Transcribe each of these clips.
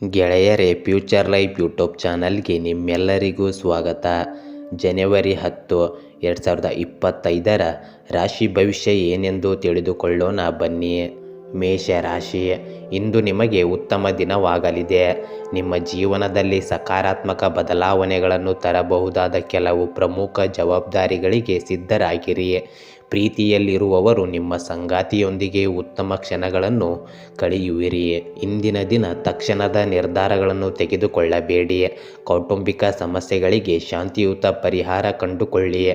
ಗೆಳೆಯರೇ, future life YouTube ಚಾನಲ್ಗೆ ನಿಮ್ಮೆಲ್ಲರಿಗೂ ಸ್ವಾಗತ. ಜನವರಿ 10, 2025 ರಾಶಿ ಭವಿಷ್ಯ ಏನೆಂದು ತಿಳಿದುಕೊಳ್ಳೋಣ ಬನ್ನಿ. ಮೇಷರಾಶಿ, ಇಂದು ನಿಮಗೆ ಉತ್ತಮ ದಿನವಾಗಲಿದೆ. ನಿಮ್ಮ ಜೀವನದಲ್ಲಿ ಸಕಾರಾತ್ಮಕ ಬದಲಾವಣೆಗಳನ್ನು ತರಬಹುದಾದ ಕೆಲವು ಪ್ರಮುಖ ಜವಾಬ್ದಾರಿಗಳಿಗೆ ಸಿದ್ಧರಾಗಿರಿ. ಪ್ರೀತಿಯಲ್ಲಿರುವವರು ನಿಮ್ಮ ಸಂಗಾತಿಯೊಂದಿಗೆ ಉತ್ತಮ ಕ್ಷಣಗಳನ್ನು ಕಳೆಯುವಿರಿ. ಇಂದಿನ ದಿನ ತಕ್ಷಣದ ನಿರ್ಧಾರಗಳನ್ನು ತೆಗೆದುಕೊಳ್ಳಬೇಡಿ. ಕೌಟುಂಬಿಕ ಸಮಸ್ಯೆಗಳಿಗೆ ಶಾಂತಿಯುತ ಪರಿಹಾರ ಕಂಡುಕೊಳ್ಳಿ.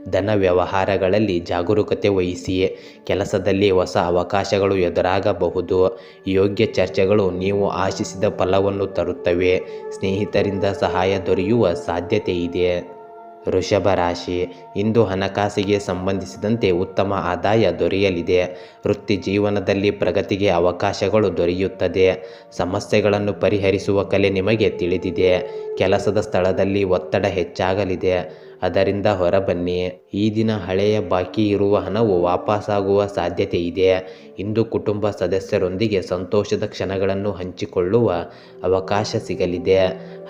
ಧನ ವ್ಯವಹಾರಗಳಲ್ಲಿ ಜಾಗರೂಕತೆ ವಹಿಸಿ. ಕೆಲಸದಲ್ಲಿ ಹೊಸ ಅವಕಾಶಗಳು ಎದುರಾಗಬಹುದು. ಯೋಗ್ಯ ಚರ್ಚೆಗಳು ನೀವು ಆಶಿಸಿದ ಫಲವನ್ನು ತರುತ್ತವೆ. ಸ್ನೇಹಿತರಿಂದ ಸಹಾಯ ದೊರೆಯುವ ಸಾಧ್ಯತೆ ಇದೆ. ವೃಷಭ ರಾಶಿ, ಇಂದು ಹಣಕಾಸಿಗೆ ಸಂಬಂಧಿಸಿದಂತೆ ಉತ್ತಮ ಆದಾಯ ದೊರೆಯಲಿದೆ. ವೃತ್ತಿ ಜೀವನದಲ್ಲಿ ಪ್ರಗತಿಗೆ ಅವಕಾಶಗಳು ದೊರೆಯುತ್ತದೆ. ಸಮಸ್ಯೆಗಳನ್ನು ಪರಿಹರಿಸುವ ಕಲೆ ನಿಮಗೆ ತಿಳಿದಿದೆ. ಕೆಲಸದ ಸ್ಥಳದಲ್ಲಿ ಒತ್ತಡ ಹೆಚ್ಚಾಗಲಿದೆ, ಅದರಿಂದ ಹೊರಬನ್ನಿ. ಈ ದಿನ ಹಳೆಯ ಬಾಕಿ ಇರುವ ಹಣವು ವಾಪಸ್ಸಾಗುವ ಸಾಧ್ಯತೆ ಇದೆ. ಇಂದು ಕುಟುಂಬ ಸದಸ್ಯರೊಂದಿಗೆ ಸಂತೋಷದ ಕ್ಷಣಗಳನ್ನು ಹಂಚಿಕೊಳ್ಳುವ ಅವಕಾಶ ಸಿಗಲಿದೆ.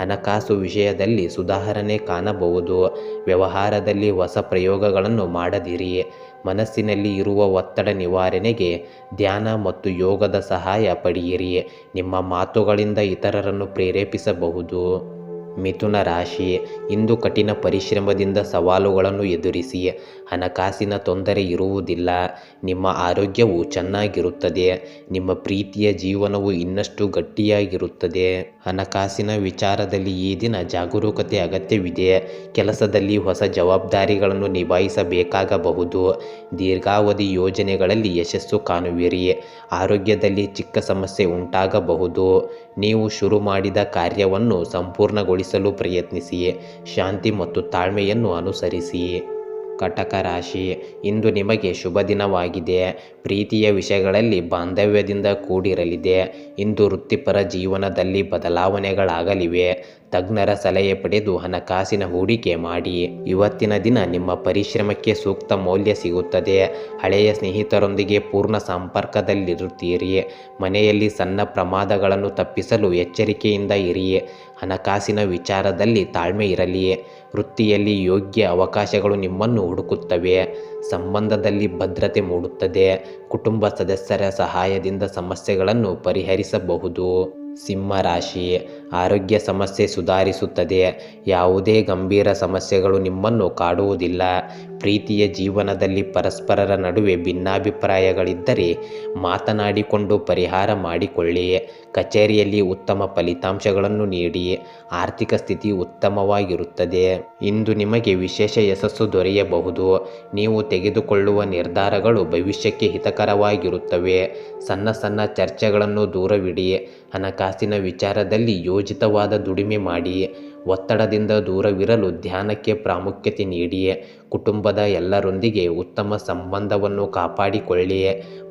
ಹಣಕಾಸು ವಿಷಯದಲ್ಲಿ ಸುಧಾರಣೆ ಕಾಣಬಹುದು. ವ್ಯವಹಾರದಲ್ಲಿ ಹೊಸ ಪ್ರಯೋಗಗಳನ್ನು ಮಾಡದಿರಿ. ಮನಸ್ಸಿನಲ್ಲಿ ಇರುವ ಒತ್ತಡ ನಿವಾರಣೆಗೆ ಧ್ಯಾನ ಮತ್ತು ಯೋಗದ ಸಹಾಯ ಪಡೆಯಿರಿ. ನಿಮ್ಮ ಮಾತುಗಳಿಂದ ಇತರರನ್ನು ಪ್ರೇರೇಪಿಸಬಹುದು. ಮಿಥುನ ರಾಶಿ, ಇಂದು ಕಠಿಣ ಪರಿಶ್ರಮದಿಂದ ಸವಾಲುಗಳನ್ನು ಎದುರಿಸಿ. ಹಣಕಾಸಿನ ತೊಂದರೆ ಇರುವುದಿಲ್ಲ. ನಿಮ್ಮ ಆರೋಗ್ಯವು ಚೆನ್ನಾಗಿರುತ್ತದೆ. ನಿಮ್ಮ ಪ್ರೀತಿಯ ಜೀವನವು ಇನ್ನಷ್ಟು ಗಟ್ಟಿಯಾಗಿರುತ್ತದೆ. ಹಣಕಾಸಿನ ವಿಚಾರದಲ್ಲಿ ಈ ದಿನ ಜಾಗರೂಕತೆ ಅಗತ್ಯವಿದೆ. ಕೆಲಸದಲ್ಲಿ ಹೊಸ ಜವಾಬ್ದಾರಿಗಳನ್ನು ನಿಭಾಯಿಸಬೇಕಾಗಬಹುದು. ದೀರ್ಘಾವಧಿ ಯೋಜನೆಗಳಲ್ಲಿ ಯಶಸ್ಸು ಕಾಣುವಿರಿ. ಆರೋಗ್ಯದಲ್ಲಿ ಚಿಕ್ಕ ಸಮಸ್ಯೆ ಉಂಟಾಗಬಹುದು. ನೀವು ಶುರು ಮಾಡಿದ ಕಾರ್ಯವನ್ನು ಸಂಪೂರ್ಣಗೊಳಿಸಲು ಪ್ರಯತ್ನಿಸಿ. ಶಾಂತಿ ಮತ್ತು ತಾಳ್ಮೆಯನ್ನು ಅನುಸರಿಸಿ. ಕಟಕ ರಾಶಿ, ಇಂದು ನಿಮಗೆ ಶುಭ ದಿನವಾಗಿದೆ. ಪ್ರೀತಿಯ ವಿಷಯಗಳಲ್ಲಿ ಬಾಂಧವ್ಯದಿಂದ ಕೂಡಿರಲಿದೆ. ಇಂದು ವೃತ್ತಿಪರ ಜೀವನದಲ್ಲಿ ಬದಲಾವಣೆಗಳಾಗಲಿವೆ. ತಜ್ಞರ ಸಲಹೆ ಪಡೆದು ಹಣಕಾಸಿನ ಹೂಡಿಕೆ ಮಾಡಿ. ಇವತ್ತಿನ ದಿನ ನಿಮ್ಮ ಪರಿಶ್ರಮಕ್ಕೆ ಸೂಕ್ತ ಮೌಲ್ಯ ಸಿಗುತ್ತದೆ. ಹಳೆಯ ಸ್ನೇಹಿತರೊಂದಿಗೆ ಪೂರ್ಣ ಸಂಪರ್ಕದಲ್ಲಿರುತ್ತೀರಿ. ಮನೆಯಲ್ಲಿ ಸಣ್ಣ ಪ್ರಮಾದಗಳನ್ನು ತಪ್ಪಿಸಲು ಎಚ್ಚರಿಕೆಯಿಂದ ಇರಿ. ಹಣಕಾಸಿನ ವಿಚಾರದಲ್ಲಿ ತಾಳ್ಮೆ ಇರಲಿ. ವೃತ್ತಿಯಲ್ಲಿ ಯೋಗ್ಯ ಅವಕಾಶಗಳು ನಿಮ್ಮನ್ನು ಹುಡುಕುತ್ತವೆ. ಸಂಬಂಧದಲ್ಲಿ ಭದ್ರತೆ ಮೂಡುತ್ತದೆ. ಕುಟುಂಬ ಸದಸ್ಯರ ಸಹಾಯದಿಂದ ಸಮಸ್ಯೆಗಳನ್ನು ಪರಿಹರಿಸಬಹುದು. ಸಿಂಹ ರಾಶಿ, ಆರೋಗ್ಯ ಸಮಸ್ಯೆ ಸುಧಾರಿಸುತ್ತದೆ. ಯಾವುದೇ ಗಂಭೀರ ಸಮಸ್ಯೆಗಳು ನಿಮ್ಮನ್ನು ಕಾಡುವುದಿಲ್ಲ. ಪ್ರೀತಿಯ ಜೀವನದಲ್ಲಿ ಪರಸ್ಪರರ ನಡುವೆ ಭಿನ್ನಾಭಿಪ್ರಾಯಗಳಿದ್ದರೆ ಮಾತನಾಡಿಕೊಂಡು ಪರಿಹಾರ ಮಾಡಿಕೊಳ್ಳಿ. ಕಚೇರಿಯಲ್ಲಿ ಉತ್ತಮ ಫಲಿತಾಂಶಗಳನ್ನು ನೀಡಿ. ಆರ್ಥಿಕ ಸ್ಥಿತಿ ಉತ್ತಮವಾಗಿರುತ್ತದೆ. ಇಂದು ನಿಮಗೆ ವಿಶೇಷ ಯಶಸ್ಸು ದೊರೆಯಬಹುದು. ನೀವು ತೆಗೆದುಕೊಳ್ಳುವ ನಿರ್ಧಾರಗಳು ಭವಿಷ್ಯಕ್ಕೆ ಹಿತಕರವಾಗಿರುತ್ತವೆ. ಸಣ್ಣ ಸಣ್ಣ ಚರ್ಚೆಗಳನ್ನು ದೂರವಿಡಿ. ಹಣಕಾಸಿನ ವಿಚಾರದಲ್ಲಿ ಯೋಜಿತವಾದ ದುಡಿಮೆ ಮಾಡಿ. ಒತ್ತಡದಿಂದ ದೂರವಿರಲು ಧ್ಯಾನಕ್ಕೆ ಪ್ರಾಮುಖ್ಯತೆ ನೀಡಿ. ಕುಟುಂಬದ ಎಲ್ಲರೊಂದಿಗೆ ಉತ್ತಮ ಸಂಬಂಧವನ್ನು ಕಾಪಾಡಿಕೊಳ್ಳಿ.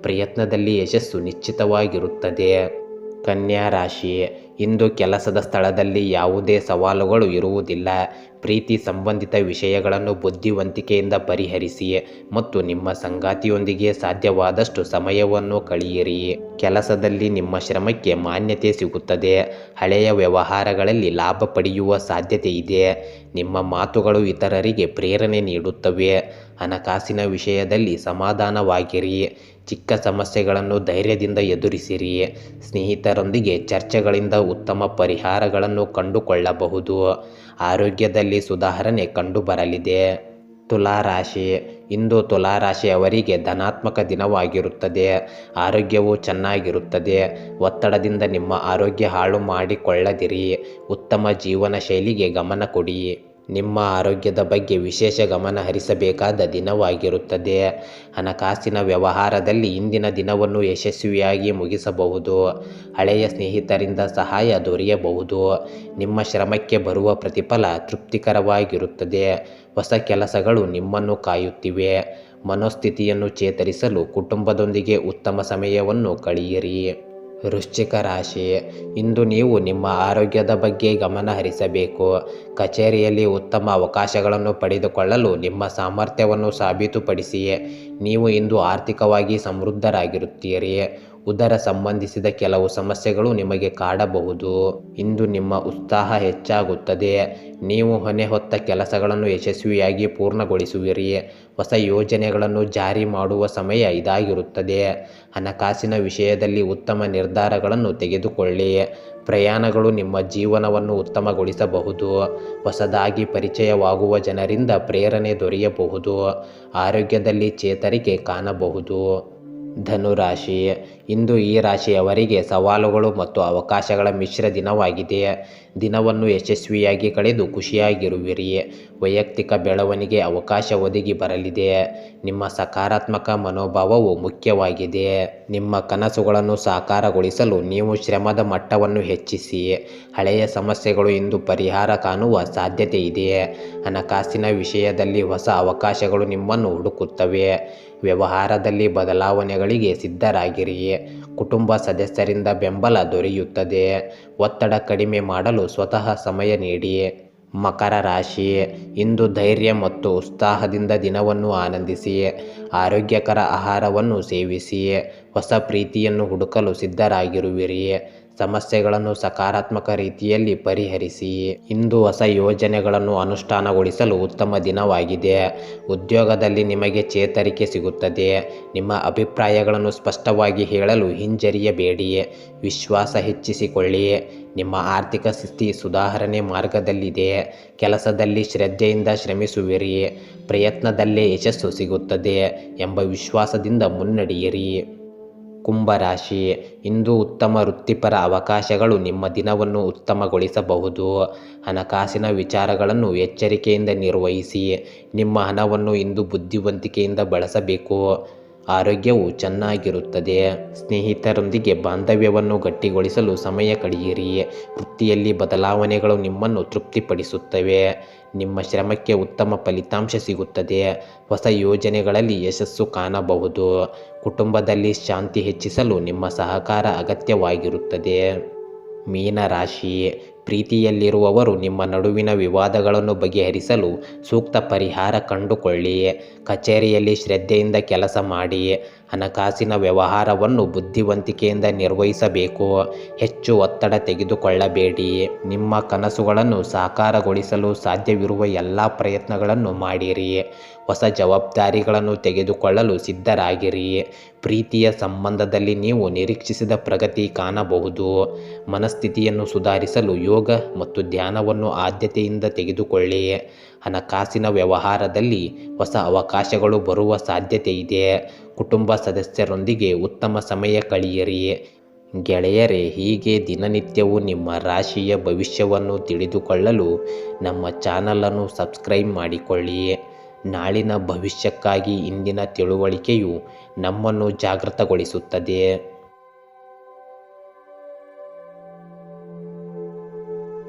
ಪ್ರಯತ್ನದಲ್ಲಿ ಯಶಸ್ಸು ನಿಶ್ಚಿತವಾಗಿರುತ್ತದೆ. ಕನ್ಯಾ ರಾಶಿ, ಇಂದು ಕೆಲಸದ ಸ್ಥಳದಲ್ಲಿ ಯಾವುದೇ ಸವಾಲುಗಳು ಇರುವುದಿಲ್ಲ. ಪ್ರೀತಿ ಸಂಬಂಧಿತ ವಿಷಯಗಳನ್ನು ಬುದ್ಧಿವಂತಿಕೆಯಿಂದ ಪರಿಹರಿಸಿ ಮತ್ತು ನಿಮ್ಮ ಸಂಗಾತಿಯೊಂದಿಗೆ ಸಾಧ್ಯವಾದಷ್ಟು ಸಮಯವನ್ನು ಕಳೆಯಿರಿ. ಕೆಲಸದಲ್ಲಿ ನಿಮ್ಮ ಶ್ರಮಕ್ಕೆ ಮಾನ್ಯತೆ ಸಿಗುತ್ತದೆ. ಹಳೆಯ ವ್ಯವಹಾರಗಳಲ್ಲಿ ಲಾಭ ಪಡೆಯುವ ಸಾಧ್ಯತೆ ಇದೆ. ನಿಮ್ಮ ಮಾತುಗಳು ಇತರರಿಗೆ ಪ್ರೇರಣೆ ನೀಡುತ್ತವೆ. ಹಣಕಾಸಿನ ವಿಷಯದಲ್ಲಿ ಸಮಾಧಾನವಾಗಿರಿ. ಚಿಕ್ಕ ಸಮಸ್ಯೆಗಳನ್ನು ಧೈರ್ಯದಿಂದ ಎದುರಿಸಿರಿ. ಸ್ನೇಹಿತರೊಂದಿಗೆ ಚರ್ಚೆಗಳಿಂದ ಉತ್ತಮ ಪರಿಹಾರಗಳನ್ನು ಕಂಡುಕೊಳ್ಳಬಹುದು. ಆರೋಗ್ಯದಲ್ಲಿ ಸುಧಾರಣೆ ಕಂಡುಬರಲಿದೆ. ತುಲಾ ರಾಶಿ, ಇಂದು ತುಲಾ ರಾಶಿಯವರಿಗೆ ಧನಾತ್ಮಕ ದಿನವಾಗಿರುತ್ತದೆ. ಆರೋಗ್ಯವು ಚೆನ್ನಾಗಿರುತ್ತದೆ. ಒತ್ತಡದಿಂದ ನಿಮ್ಮ ಆರೋಗ್ಯ ಹಾಳು ಮಾಡಿಕೊಳ್ಳದಿರಿ. ಉತ್ತಮ ಜೀವನ ಶೈಲಿಗೆ ಗಮನ ಕೊಡಿ. ನಿಮ್ಮ ಆರೋಗ್ಯದ ಬಗ್ಗೆ ವಿಶೇಷ ಗಮನ ಹರಿಸಬೇಕಾದ ದಿನವಾಗಿರುತ್ತದೆ. ಹಣಕಾಸಿನ ವ್ಯವಹಾರದಲ್ಲಿ ಇಂದಿನ ದಿನವನ್ನು ಯಶಸ್ವಿಯಾಗಿ ಮುಗಿಸಬಹುದು. ಹಳೆಯ ಸ್ನೇಹಿತರಿಂದ ಸಹಾಯ ದೊರೆಯಬಹುದು. ನಿಮ್ಮ ಶ್ರಮಕ್ಕೆ ಬರುವ ಪ್ರತಿಫಲ ತೃಪ್ತಿಕರವಾಗಿರುತ್ತದೆ. ಹೊಸ ಕೆಲಸಗಳು ನಿಮ್ಮನ್ನು ಕಾಯುತ್ತಿವೆ. ಮನೋಸ್ಥಿತಿಯನ್ನು ಚೇತರಿಸಲು ಕುಟುಂಬದೊಂದಿಗೆ ಉತ್ತಮ ಸಮಯವನ್ನು ಕಳೆಯಿರಿ. ವೃಶ್ಚಿಕ ರಾಶಿ, ಇಂದು ನೀವು ನಿಮ್ಮ ಆರೋಗ್ಯದ ಬಗ್ಗೆ ಗಮನ ಹರಿಸಬೇಕು. ಕಚೇರಿಯಲ್ಲಿ ಉತ್ತಮ ಅವಕಾಶಗಳನ್ನು ಪಡೆದುಕೊಳ್ಳಲು ನಿಮ್ಮ ಸಾಮರ್ಥ್ಯವನ್ನು ಸಾಬೀತುಪಡಿಸಿ. ನೀವು ಇಂದು ಆರ್ಥಿಕವಾಗಿ ಸಮೃದ್ಧರಾಗಿರುತ್ತೀರಿ. ಉದರ ಸಂಬಂಧಿಸಿದ ಕೆಲವು ಸಮಸ್ಯೆಗಳು ನಿಮಗೆ ಕಾಡಬಹುದು. ಇಂದು ನಿಮ್ಮ ಉತ್ಸಾಹ ಹೆಚ್ಚಾಗುತ್ತದೆ. ನೀವು ಹೊಣೆ ಹೊತ್ತ ಕೆಲಸಗಳನ್ನು ಯಶಸ್ವಿಯಾಗಿ ಪೂರ್ಣಗೊಳಿಸುವಿರಿ. ಹೊಸ ಯೋಜನೆಗಳನ್ನು ಜಾರಿ ಮಾಡುವ ಸಮಯ ಇದಾಗಿರುತ್ತದೆ. ಹಣಕಾಸಿನ ವಿಷಯದಲ್ಲಿ ಉತ್ತಮ ನಿರ್ಧಾರಗಳನ್ನು ತೆಗೆದುಕೊಳ್ಳಿ. ಪ್ರಯಾಣಗಳು ನಿಮ್ಮ ಜೀವನವನ್ನು ಉತ್ತಮಗೊಳಿಸಬಹುದು. ಹೊಸದಾಗಿ ಪರಿಚಯವಾಗುವ ಜನರಿಂದ ಪ್ರೇರಣೆ ದೊರೆಯಬಹುದು. ಆರೋಗ್ಯದಲ್ಲಿ ಚೇತರಿಕೆ ಕಾಣಬಹುದು. ಧನುರಾಶಿ, ಇಂದು ಈ ರಾಶಿಯವರಿಗೆ ಸವಾಲುಗಳು ಮತ್ತು ಅವಕಾಶಗಳ ಮಿಶ್ರ ದಿನವಾಗಿದೆ. ದಿನವನ್ನು ಯಶಸ್ವಿಯಾಗಿ ಕಳೆದು ಖುಷಿಯಾಗಿರುವಿರಿ. ವೈಯಕ್ತಿಕ ಬೆಳವಣಿಗೆ ಅವಕಾಶ ಒದಗಿ ಬರಲಿದೆ. ನಿಮ್ಮ ಸಕಾರಾತ್ಮಕ ಮನೋಭಾವವು ಮುಖ್ಯವಾಗಿದೆ. ನಿಮ್ಮ ಕನಸುಗಳನ್ನು ಸಾಕಾರಗೊಳಿಸಲು ನೀವು ಶ್ರಮದ ಮಟ್ಟವನ್ನು ಹೆಚ್ಚಿಸಿ. ಹಳೆಯ ಸಮಸ್ಯೆಗಳು ಇಂದು ಪರಿಹಾರ ಕಾಣುವ ಸಾಧ್ಯತೆ ಇದೆ. ಹಣಕಾಸಿನ ವಿಷಯದಲ್ಲಿ ಹೊಸ ಅವಕಾಶಗಳು ನಿಮ್ಮನ್ನು ಹುಡುಕುತ್ತವೆ. ವ್ಯವಹಾರದಲ್ಲಿ ಬದಲಾವಣೆಗಳಿಗೆ ಸಿದ್ಧರಾಗಿರಿ. ಕುಟುಂಬ ಸದಸ್ಯರಿಂದ ಬೆಂಬಲ ದೊರೆಯುತ್ತದೆ. ಒತ್ತಡ ಕಡಿಮೆ ಮಾಡಲು ಸ್ವತಃ ಸಮಯ ನೀಡಿ. ಮಕರ ರಾಶಿ, ಇಂದು ಧೈರ್ಯ ಮತ್ತು ಉತ್ಸಾಹದಿಂದ ದಿನವನ್ನು ಆನಂದಿಸಿ. ಆರೋಗ್ಯಕರ ಆಹಾರವನ್ನು ಸೇವಿಸಿ. ಹೊಸ ಪ್ರೀತಿಯನ್ನು ಹುಡುಕಲು ಸಿದ್ಧರಾಗಿರುವಿರಿ. ಸಮಸ್ಯೆಗಳನ್ನು ಸಕಾರಾತ್ಮಕ ರೀತಿಯಲ್ಲಿ ಪರಿಹರಿಸಿ. ಇಂದು ಹೊಸ ಯೋಜನೆಗಳನ್ನು ಅನುಷ್ಠಾನಗೊಳಿಸಲು ಉತ್ತಮ ದಿನವಾಗಿದೆ. ಉದ್ಯೋಗದಲ್ಲಿ ನಿಮಗೆ ಚೇತರಿಕೆ ಸಿಗುತ್ತದೆ. ನಿಮ್ಮ ಅಭಿಪ್ರಾಯಗಳನ್ನು ಸ್ಪಷ್ಟವಾಗಿ ಹೇಳಲು ಹಿಂಜರಿಯಬೇಡಿ. ವಿಶ್ವಾಸ ಹೆಚ್ಚಿಸಿಕೊಳ್ಳಿ. ನಿಮ್ಮ ಆರ್ಥಿಕ ಸ್ಥಿತಿ ಸುಧಾರಣೆ ಮಾರ್ಗದಲ್ಲಿದೆ. ಕೆಲಸದಲ್ಲಿ ಶ್ರದ್ಧೆಯಿಂದ ಶ್ರಮಿಸುವಿರಿ. ಪ್ರಯತ್ನದಲ್ಲೇ ಯಶಸ್ಸು ಸಿಗುತ್ತದೆ ಎಂಬ ವಿಶ್ವಾಸದಿಂದ ಮುನ್ನಡೆಯಿರಿ. ಕುಂಭರಾಶಿ, ಇಂದು ಉತ್ತಮ ವೃತ್ತಿಪರ ಅವಕಾಶಗಳು ನಿಮ್ಮ ದಿನವನ್ನು ಉತ್ತಮಗೊಳಿಸಬಹುದು. ಹಣಕಾಸಿನ ವಿಚಾರಗಳನ್ನು ಎಚ್ಚರಿಕೆಯಿಂದ ನಿರ್ವಹಿಸಿ. ನಿಮ್ಮ ಹಣವನ್ನು ಇಂದು ಬುದ್ಧಿವಂತಿಕೆಯಿಂದ ಬಳಸಬೇಕು. ಆರೋಗ್ಯವು ಚೆನ್ನಾಗಿರುತ್ತದೆ. ಸ್ನೇಹಿತರೊಂದಿಗೆ ಬಾಂಧವ್ಯವನ್ನು ಗಟ್ಟಿಗೊಳಿಸಲು ಸಮಯ ಕಳೆಯಿರಿ. ವೃತ್ತಿಯಲ್ಲಿ ಬದಲಾವಣೆಗಳು ನಿಮ್ಮನ್ನು ತೃಪ್ತಿಪಡಿಸುತ್ತವೆ. ನಿಮ್ಮ ಶ್ರಮಕ್ಕೆ ಉತ್ತಮ ಫಲಿತಾಂಶ ಸಿಗುತ್ತದೆ. ಹೊಸ ಯೋಜನೆಗಳಲ್ಲಿ ಯಶಸ್ಸು ಕಾಣಬಹುದು. ಕುಟುಂಬದಲ್ಲಿ ಶಾಂತಿ ಹೆಚ್ಚಿಸಲು ನಿಮ್ಮ ಸಹಕಾರ ಅಗತ್ಯವಾಗಿರುತ್ತದೆ. ಮೀನರಾಶಿ, ಪ್ರೀತಿಯಲ್ಲಿರುವವರು ನಿಮ್ಮ ನಡುವಿನ ವಿವಾದಗಳನ್ನು ಬಗೆಹರಿಸಲು ಸೂಕ್ತ ಪರಿಹಾರ ಕಂಡುಕೊಳ್ಳಿ. ಕಚೇರಿಯಲ್ಲಿ ಶ್ರದ್ಧೆಯಿಂದ ಕೆಲಸ ಮಾಡಿ. ಹಣಕಾಸಿನ ವ್ಯವಹಾರವನ್ನು ಬುದ್ಧಿವಂತಿಕೆಯಿಂದ ನಿರ್ವಹಿಸಬೇಕು. ಹೆಚ್ಚು ಒತ್ತಡ ತೆಗೆದುಕೊಳ್ಳಬೇಡಿ. ನಿಮ್ಮ ಕನಸುಗಳನ್ನು ಸಾಕಾರಗೊಳಿಸಲು ಸಾಧ್ಯವಿರುವ ಎಲ್ಲ ಪ್ರಯತ್ನಗಳನ್ನು ಮಾಡಿರಿ. ಹೊಸ ಜವಾಬ್ದಾರಿಗಳನ್ನು ತೆಗೆದುಕೊಳ್ಳಲು ಸಿದ್ಧರಾಗಿರಿ. ಪ್ರೀತಿಯ ಸಂಬಂಧದಲ್ಲಿ ನೀವು ನಿರೀಕ್ಷಿಸಿದ ಪ್ರಗತಿ ಕಾಣಬಹುದು. ಮನಸ್ಥಿತಿಯನ್ನು ಸುಧಾರಿಸಲು ಯೋಗ ಮತ್ತು ಧ್ಯಾನವನ್ನು ಆದ್ಯತೆಯಿಂದ ತೆಗೆದುಕೊಳ್ಳಿ. ಹಣಕಾಸಿನ ವ್ಯವಹಾರದಲ್ಲಿ ಹೊಸ ಅವಕಾಶಗಳು ಬರುವ ಸಾಧ್ಯತೆ ಇದೆ. ಕುಟುಂಬ ಸದಸ್ಯರೊಂದಿಗೆ ಉತ್ತಮ ಸಮಯ ಕಳೆಯಿರಿ. ಗೆಳೆಯರೇ, ಹೀಗೆ ದಿನನಿತ್ಯವೂ ನಿಮ್ಮ ರಾಶಿಯ ಭವಿಷ್ಯವನ್ನು ತಿಳಿದುಕೊಳ್ಳಲು ನಮ್ಮ ಚಾನಲನ್ನು ಸಬ್ಸ್ಕ್ರೈಬ್ ಮಾಡಿಕೊಳ್ಳಿ. ನಾಳಿನ ಭವಿಷ್ಯಕ್ಕಾಗಿ ಇಂದಿನ ತಿಳುವಳಿಕೆಯು ನಮ್ಮನ್ನು ಜಾಗೃತಗೊಳಿಸುತ್ತದೆ.